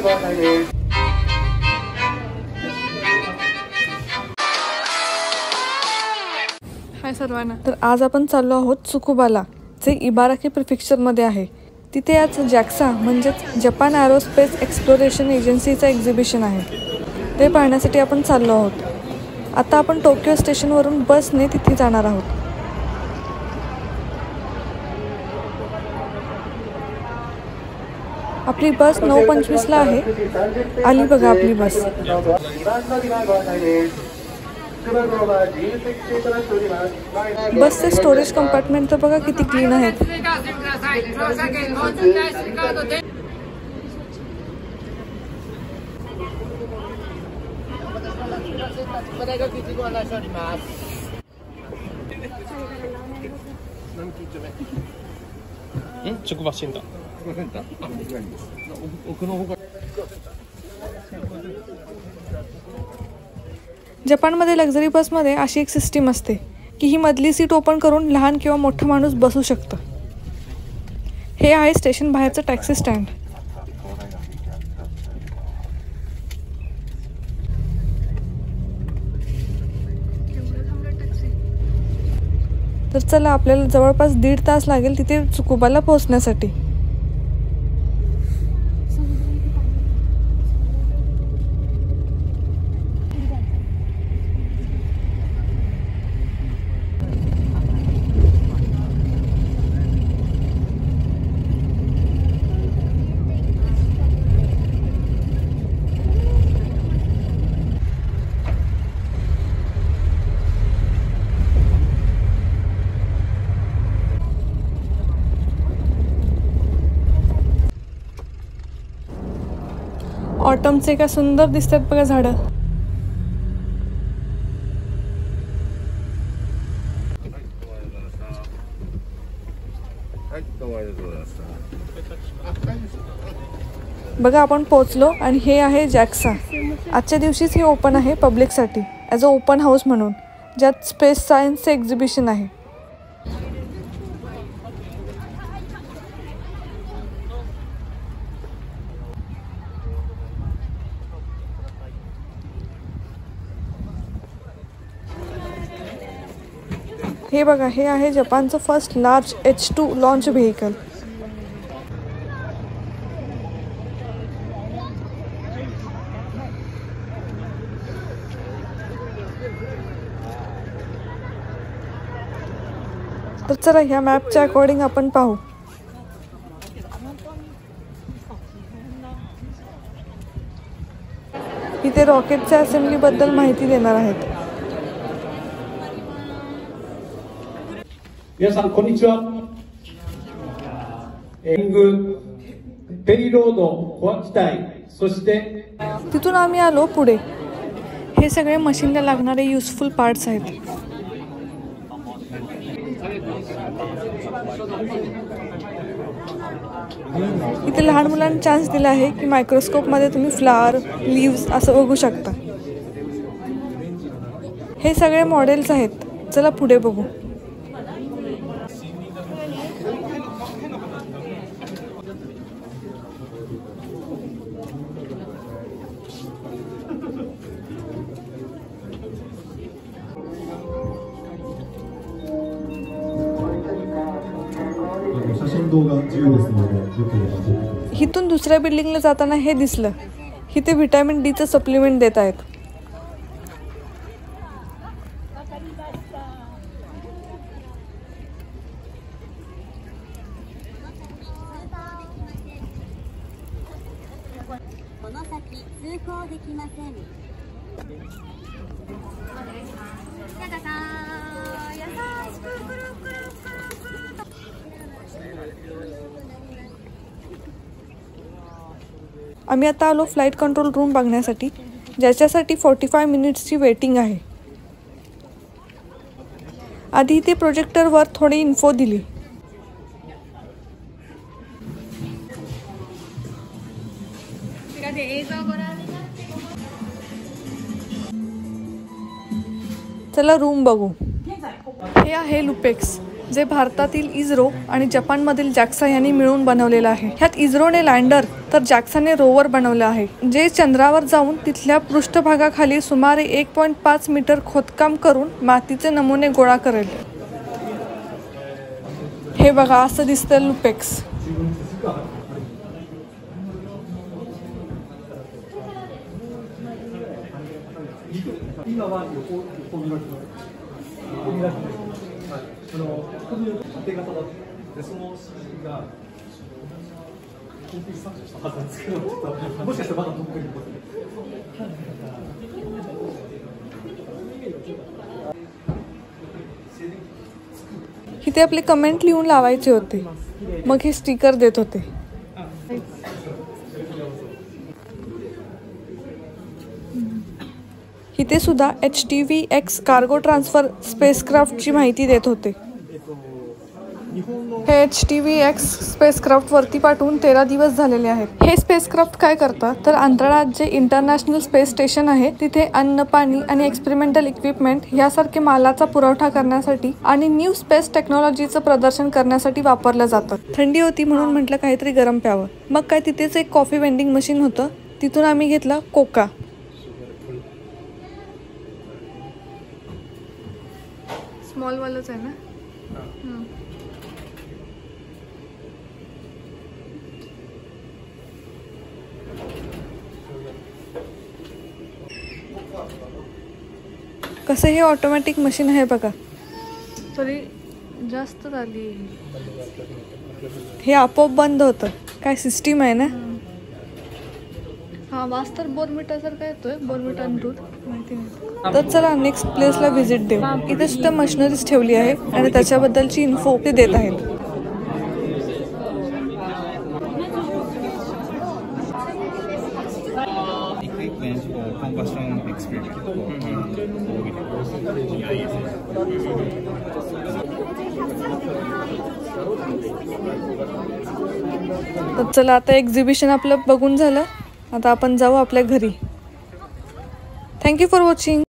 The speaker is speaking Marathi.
हाय सर्वांना, तर आज आपण चाललो आहोत त्सुकुबाला, जे इबाराकी प्रिफेक्चरमध्ये आहे. तिथे आज जॅक्सा म्हणजेच जपान एरोस्पेस एक्सप्लोरेशन एजन्सीचं एक्झिबिशन आहे. ते पाहण्यासाठी आपण चाललो आहोत. आता आपण टोकियो स्टेशनवरून बसने तिथे जाणार आहोत. आपली बस 9:25ला आहे. आली बघा आपली बस. बसचे स्टोरेज कंपार्टमेंट तर बघा किती क्लीन आहेत. जपानमध्ये लक्झरी बसमध्ये अशी एक सिस्टीम असते की ही मधली सीट ओपन करून लहान किंवा मोठा माणूस बसू शकतं. हे आहे स्टेशन बाहेरचं टॅक्सी स्टँड. तर चला, आपल्याला जवळपास 1.5 तास लागेल तिथे त्सुकुबाला पोहोचण्यासाठी. ऑटमचे काय सुंदर दिसतात बघा झाडं. बघा आपण पोहोचलो आणि हे आहे जॅक्सा. आजच्या दिवशीच हे ओपन आहे पब्लिकसाठी ॲज अ ओपन हाऊस म्हणून, ज्यात स्पेस सायन्सचे एक्झिबिशन आहे. हे बघा, हे आहे जपानचं first large H2 launch vehicle. तर चला, ह्या मॅपच्या अकॉर्डिंग आपण पाहू. इथे रॉकेटच्या असेंब्ली बद्दल माहिती देणार आहेत. 皆さんこんにちは。ペリロード小機体、そしてतिथून आम्ही आलो पुढे. हे सगळे मशीनला लागणारे युजफुल पार्ट्स आहेत. इथे लहान मुलांना चान्स दिला आहे की मायक्रोस्कोपमध्ये तुम्ही फ्लावर, लीव्स असं बघू शकता. हे सगळे मॉडेल्स आहेत. चला पुढे बघू. इथून दुसऱ्या बिल्डिंगला जाताना हे दिसलं. इथे व्हिटॅमिन डीचं सप्लिमेंट देत आहेत. आम्ही आता आलो फ्लाईट कंट्रोल रूम बघण्यासाठी, ज्याच्यासाठी 45 मिनिट्सची वेटिंग आहे. आधी इथे प्रोजेक्टरवर थोडी इन्फो दिली. चला रूम बघू. हे आहे लुपेक्स, जे भारतातील इस्रो आणि जपानमधील जॅक्सा यांनी मिळून बनवलेलं आहे. ह्यात इस्रोने लँडर तर जॅक्साने रोवर बनवलं आहे, जे चंद्रावर जाऊन तिथल्या पृष्ठभागाखाली सुमारे 1.5 मीटर खोदकाम करून मातीचे नमुने गोळा करेल. हे बघा, असं दिसतं लुपेक्स. इथे आपले कमेंट लिहून लावायचे होते, मग हे स्टिकर देत होते. इथे सुद्धा HTVX कार्गो ट्रान्सफर स्पेसक्राफ्टची माहिती देत होते. हे HTVX स्पेसक्राफ्ट वरती पाठवून 13 दिवस झालेले आहेत. हे स्पेसक्राफ्ट काय करतात तर अंतराळात जे इंटरनॅशनल स्पेस स्टेशन आहे तिथे अन्न, पाणी आणि एक्सपेरिमेंटल इक्विपमेंट यासारखे मालाचा पुरवठा करण्यासाठी आणि न्यू स्पेस टेक्नॉलॉजीचं प्रदर्शन करण्यासाठी वापरलं जातं. थंडी होती म्हणून म्हटलं काहीतरी गरम प्यावं. मग काय, तिथेच एक कॉफी वेंडिंग मशीन होतं, तिथून आम्ही घेतला कोका. स्मॉल वालच आहे ना. कसं हे ऑटोमॅटिक मशीन आहे बघा. तरी जास्त झाली. हे आपोआप बंद होतं. काय सिस्टीम आहे ना. हा वास तर बोर्नविटासारखा येतोय. बोर्नविटा आणि दूध माहिती नाही. तर चला नेक्स्ट प्लेसला व्हिजिट देऊ. इथे सुद्धा मशिनरीज ठेवली आहे आणि त्याच्याबद्दलची इन्फो ते देत आहेत. तर चला आता एक्झिबिशन आपलं बघून झालं. आता आपण जाऊ आपल्या घरी. Thank you for watching.